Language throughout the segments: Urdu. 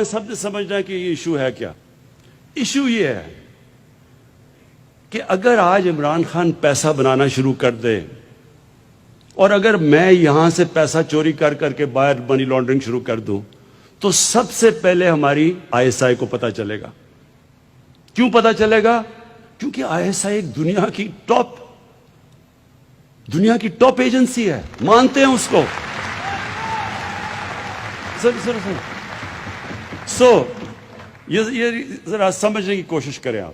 سب نے سمجھنا ہے کہ یہ ایشو ہے کیا. ایشو یہ ہے کہ اگر آج عمران خان پیسہ بنانا شروع کر دے اور اگر میں یہاں سے پیسہ چوری کر کر کے باہر منی لانڈرنگ شروع کر دوں تو سب سے پہلے ہماری آئی ایس آئی کو پتہ چلے گا. کیوں پتہ چلے گا؟ کیونکہ آئی ایس آئی ایک دنیا کی ٹاپ ایجنسی ہے، مانتے ہیں اس کو. یہ ذرا سمجھنے کی کوشش کریں آپ.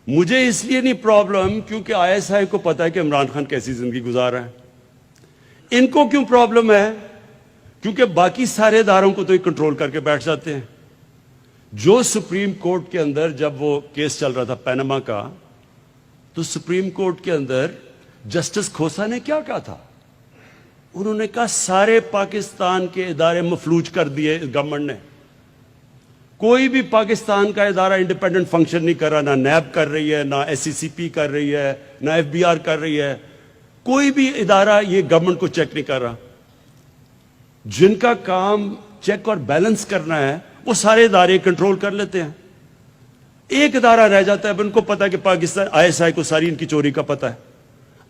مجھے اس لیے نہیں پرابلم کیونکہ آئی ایس آئی کو پتا ہے کہ عمران خان کیسی زندگی گزار رہا ہے. ان کو کیوں پرابلم ہے؟ کیونکہ باقی سارے اداروں کو تو یہ کنٹرول کر کے بیٹھ جاتے ہیں. جو سپریم کورٹ کے اندر جب وہ کیس چل رہا تھا پینما کا، تو سپریم کورٹ کے اندر جسٹس کھوسا نے کیا کہا تھا؟ انہوں نے کہا سارے پاکستان کے ادارے مفلوج کر دیے گورنمنٹ نے. کوئی بھی پاکستان کا ادارہ انڈیپینڈنٹ فنکشن نہیں کر رہا، نہ نیب کر رہی ہے، نہ ایس سی سی پی کر رہی ہے، نہ ایف بی آر کر رہی ہے. کوئی بھی ادارہ یہ گورنمنٹ کو چیک نہیں کر رہا. جن کا کام چیک اور بیلنس کرنا ہے وہ سارے ادارے کنٹرول کر لیتے ہیں. ایک ادارہ رہ جاتا ہے، اب ان کو پتا ہے کہ پاکستان آئی ایس آئی کو ساری ان کی چوری کا پتا ہے.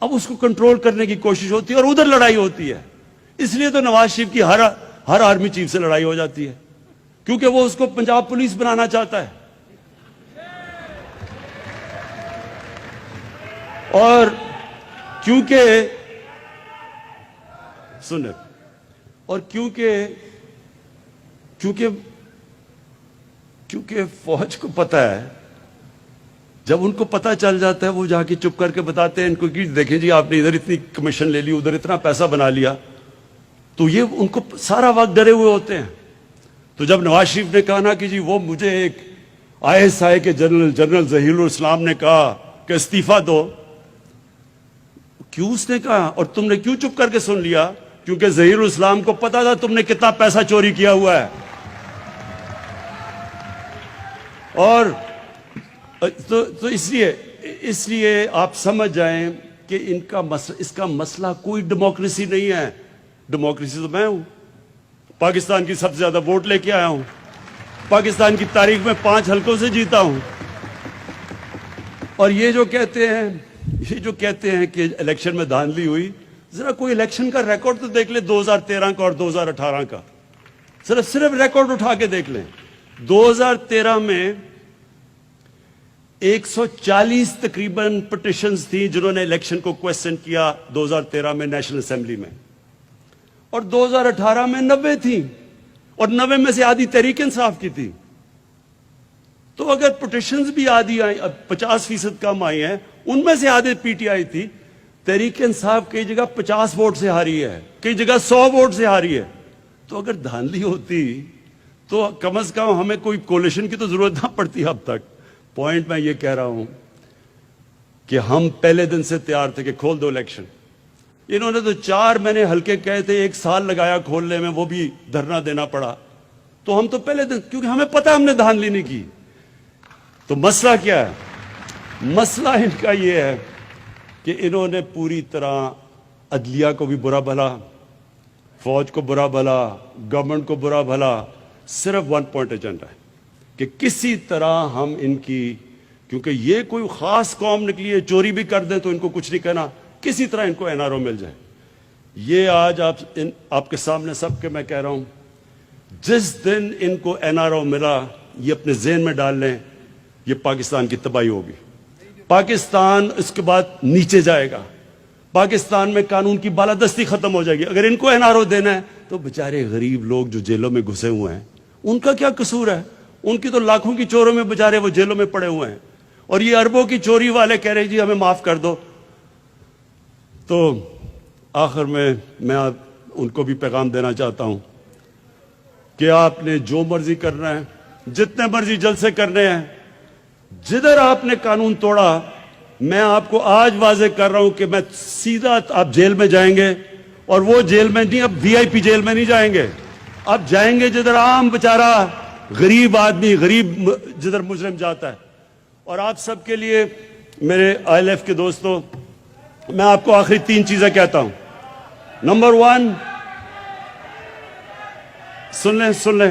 اب اس کو کنٹرول کرنے کی کوشش ہوتی ہے اور ادھر لڑائی ہوتی ہے. اس لیے تو نواز شریف کی ہر آرمی چیف سے لڑائی ہو جاتی ہے، کیونکہ وہ اس کو پنجاب پولیس بنانا چاہتا ہے. اور کیونکہ سنیں، اور کیونکہ فوج کو پتا ہے، جب ان کو پتا چل جاتا ہے وہ جا کے چپ کر کے بتاتے ہیں ان کو کہ دیکھیں جی آپ نے ادھر اتنی کمیشن لے لی، ادھر اتنا پیسہ بنا لیا. تو یہ ان کو سارا وقت ڈرے ہوئے ہوتے ہیں. تو جب نواز شریف نے کہا نا کہ جی وہ مجھے ایک آئی ایس آئی کے جنرل ظہیر الاسلام نے کہا کہ استعفیٰ دو، کیوں اس نے کہا اور تم نے کیوں چپ کر کے سن لیا؟ کیونکہ ظہیر الاسلام کو پتا تھا تم نے کتنا پیسہ چوری کیا ہوا ہے. اور تو اس لیے آپ سمجھ جائیں کہ اس کا مسئلہ کوئی ڈیموکریسی نہیں ہے. ڈیموکریسی تو میں ہوں، پاکستان کی سب سے زیادہ ووٹ لے کے آیا ہوں، پاکستان کی تاریخ میں 5 حلقوں سے جیتا ہوں. اور یہ جو کہتے ہیں کہ الیکشن میں دھاندلی ہوئی، ذرا کوئی الیکشن کا ریکارڈ تو دیکھ لیں 2013 کا اور 2018 کا. صرف ریکارڈ اٹھا کے دیکھ لیں. 2013 میں 140 تقریباً پٹیشنز تھیں جنہوں نے الیکشن کو کویسچن کیا 2013 میں نیشنل اسمبلی میں، اور 2018 میں 90 تھیں، اور 90 میں سے آدھی تحریک انصاف کی تھی. تو اگر پٹیشنز بھی آدھی آئی، 50% کم آئی ہیں، ان میں سے آدھے پی ٹی آئی تھی. تحریک انصاف کئی جگہ 50 ووٹ سے ہاری ہے، کئی جگہ 100 ووٹ سے ہاری ہے. تو اگر دھاندلی ہوتی تو کم از کم ہمیں کوئی کولیشن کی تو ضرورت نہ پڑتی اب تک. پوائنٹ میں یہ کہہ رہا ہوں کہ ہم پہلے دن سے تیار تھے کہ کھول دو الیکشن. انہوں نے تو 4 مہینے ہلکے کہے تھے، 1 سال لگایا کھولنے میں، وہ بھی دھرنا دینا پڑا. تو ہم تو پہلے دن، کیونکہ ہمیں پتہ ہم نے دھاندلی نہیں کی. تو مسئلہ کیا ہے؟ مسئلہ ان کا یہ ہے کہ انہوں نے پوری طرح عدلیہ کو بھی برا بھلا، فوج کو برا بھلا، گورنمنٹ کو برا بھلا، صرف 1 پوائنٹ ایجنڈا ہے کہ کسی طرح ہم ان کی، کیونکہ یہ کوئی خاص قوم نکلی ہے، چوری بھی کر دیں تو ان کو کچھ نہیں کہنا، کسی طرح ان کو این آر او مل جائے. یہ آج آپ کے سامنے سب کے میں کہہ رہا ہوں، جس دن ان کو این آر او ملا، یہ اپنے ذہن میں ڈال لیں، یہ پاکستان کی تباہی ہوگی. پاکستان اس کے بعد نیچے جائے گا، پاکستان میں قانون کی بالادستی ختم ہو جائے گی. اگر ان کو این آر او دینا ہے تو بیچارے غریب لوگ جو جیلوں میں گھسے ہوئے ہیں، ان کا کیا قصور ہے؟ ان کی تو لاکھوں کی چوروں میں بیچارے وہ جیلوں میں پڑے ہوئے ہیں، اور یہ اربوں کی چوری والے کہہ رہے جی ہمیں معاف کر دو. تو آخر میں ان کو بھی پیغام دینا چاہتا ہوں کہ آپ نے جو مرضی کرنا ہے، جتنے مرضی جلسے کرنے ہیں، جدھر آپ نے قانون توڑا، میں آپ کو آج واضح کر رہا ہوں کہ میں سیدھا آپ جیل میں جائیں گے، اور وہ جیل میں نہیں، اب وی آئی پی جیل میں نہیں جائیں گے، اب جائیں گے جدھر عام بیچارہ غریب آدمی، غریب جدھر مجرم جاتا ہے. اور آپ سب کے لیے میرے آئی ایل ایف کے دوستوں، میں آپ کو آخری 3 چیزیں کہتا ہوں. نمبر 1، سن لیں،